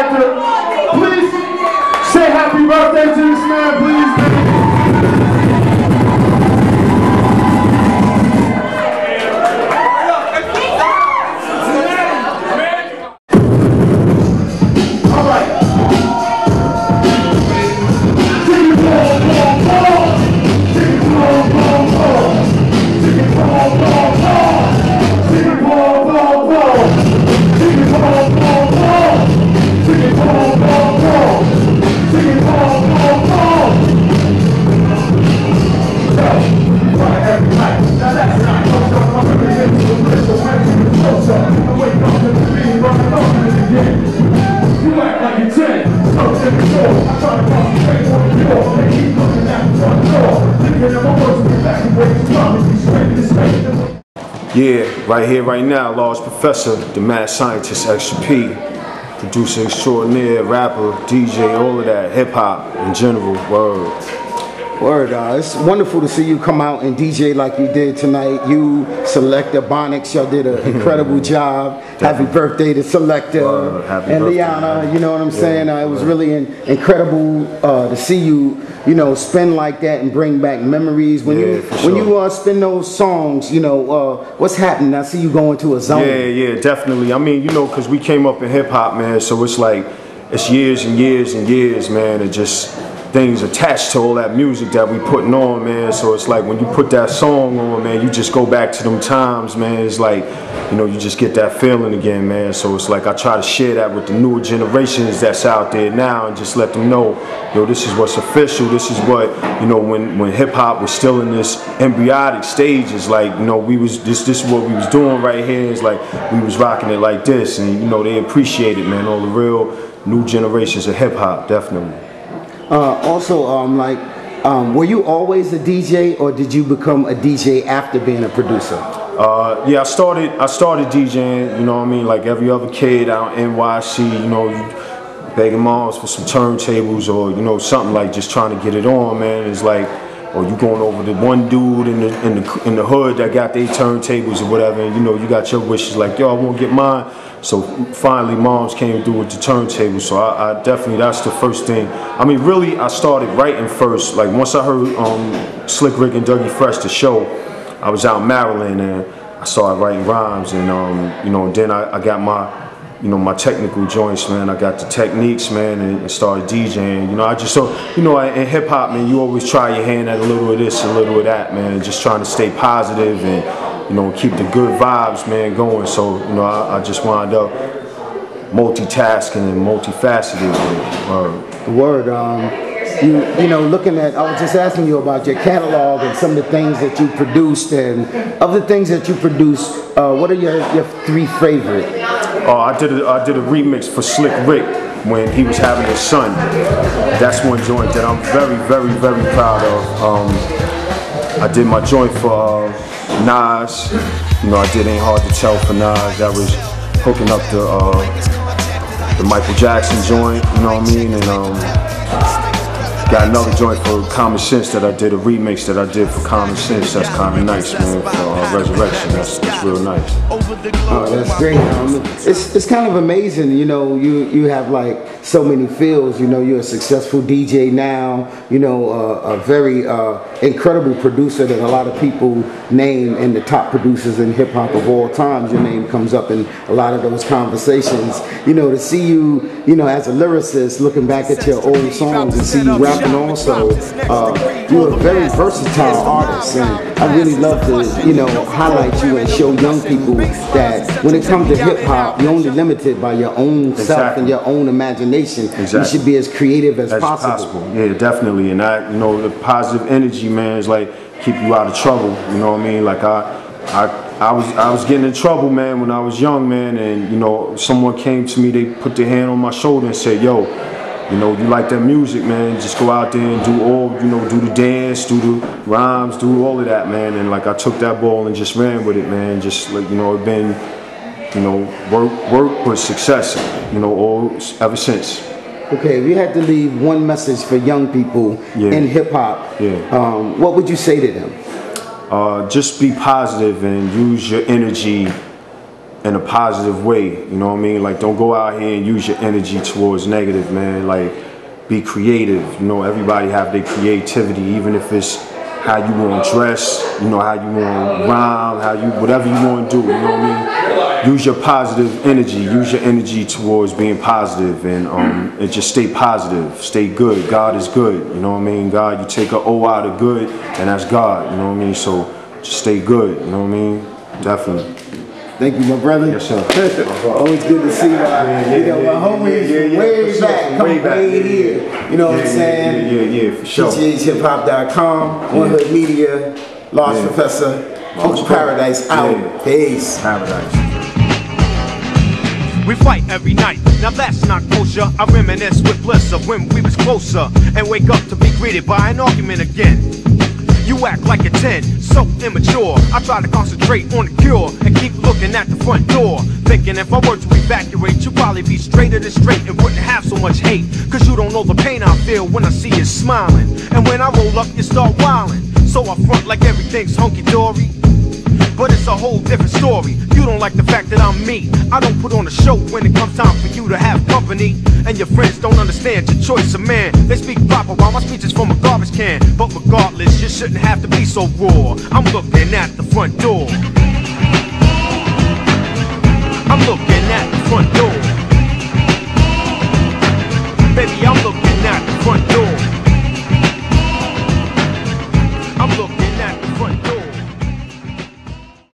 Selecta. Please say happy birthday to this man, please. Yeah, right here, right now, Large Professor, the mad scientist, Extra P, producer extraordinaire, rapper, DJ, all of that, hip hop in general, word. Word, it's wonderful to see you come out and DJ like you did tonight. You, Selecta, Bonics, y'all did an incredible job. Happy birthday to Selecta and Liana, you know what I'm saying? It was really incredible to see you, you know, spin like that and bring back memories. When you spin those songs, you know, what's happening? I see you going to a zone. Yeah, definitely. I mean, you know, because we came up in hip hop, man, so it's like, it's years and years and years, man, and just things attached to all that music that we putting on, man. So it's like when you put that song on, man, you just go back to them times, man. It's like, you know, you just get that feeling again, man. So it's like I try to share that with the newer generations that's out there now and just let them know, yo, this is what's official. This is what, you know, when hip hop was still in this embryonic stage, it's like, you know, we was this is what we was doing right here. It's like we was rocking it like this, and you know, they appreciate it, man. All the real new generations of hip hop, definitely. Were you always a DJ, or did you become a DJ after being a producer? Yeah, I started DJing, you know what I mean, like every other kid out in NYC, you know, begging moms for some turntables or, you know, something, like just trying to get it on, man. It's like, or you going over to one dude in the hood that got their turntables or whatever, and you know, you got your wishes like, yo, I want to get mine. So finally, moms came through with the turntable. So I definitely, that's the first thing. I mean, really, I started writing first. Like once I heard Slick Rick and Dougie Fresh, the show, I was out in Maryland and I started writing rhymes, and you know, and then I got my, you know, my technical joints, man. I got the techniques, man, and started DJing. You know, I just you know, in hip hop, man, you always try your hand at a little of this, a little of that, man, and just trying to stay positive and, you know, keep the good vibes, man, going. So, you know, I just wound up multitasking and multifaceted. Word. You know, looking at, I was just asking you about your catalog and some of the things that you produced, and of the things that you produced, what are your three favorite? I did a remix for Slick Rick when he was having his son. That's one joint that I'm very, very, very proud of. I did my joint for Nas. You know, I did Ain't Hard to Tell for Nas. That was hooking up the Michael Jackson joint, you know what I mean? And got another joint for Common Sense that I did, a remix that I did for Common Sense. That's kind of nice, man, for Resurrection. That's real nice. Oh, that's great. It's kind of amazing, you know, you have like so many fields. You know, you're a successful DJ now, you know, a very incredible producer that a lot of people name in the top producers in hip hop of all times. Your name comes up in a lot of those conversations. You know, to see you, you know, as a lyricist, looking back at your old songs and see you rapping also, you're a very versatile artist, and I really love to, you know, highlight you and show young people that when it comes to hip hop, you're only limited by your own self and your own imagination. You should be as creative as possible. Yeah, definitely. And you know, the positive energy, man, is like keep you out of trouble. You know what I mean? Like I was getting in trouble, man, when I was young, man, and you know, someone came to me, they put their hand on my shoulder and said, yo, you know, you like that music, man, just go out there and do all, you know, do the dance, do the rhymes, do all of that, man. And like I took that ball and just ran with it, man. Just like, you know, it's been, you know, work with success, you know, ever since. Okay, if you had to leave one message for young people in hip hop, what would you say to them? Just be positive and use your energy in a positive way, you know what I mean? Like, don't go out here and use your energy towards negative, man. Like, be creative. You know, everybody have their creativity, even if it's how you want to dress, you know, how you want to rhyme, whatever you want to do, you know what I mean? Use your positive energy, use your energy towards being positive, and just stay positive, stay good. God is good, you know what I mean? God, you take an O out of good, and that's God, you know what I mean? So just stay good, you know what I mean? Definitely. Thank you, my brother. Yes, sir. Always good to see my homies way back, come way here. You know what I'm saying? Yeah, for sure. DJhiphop.com, One Hood Media, Large Professor, Coach Paradise out. Peace. Paradise. We fight every night, now that's not kosher. I reminisce with bliss of when we was closer, and wake up to be greeted by an argument again. You act like a 10, so immature. I try to concentrate on the cure and keep looking at the front door, thinking if I were to evacuate, you'd probably be straighter than straight and wouldn't have so much hate. Cause you don't know the pain I feel when I see you smiling, and when I roll up you start wilding. So I front like everything's hunky-dory, but it's a whole different story. You don't like the fact that I'm me. I don't put on a show when it comes time for you to have company. And your friends don't understand your choice of man. They speak proper while my speech is from a garbage can. But regardless, you shouldn't have to be so raw. I'm looking at the front door.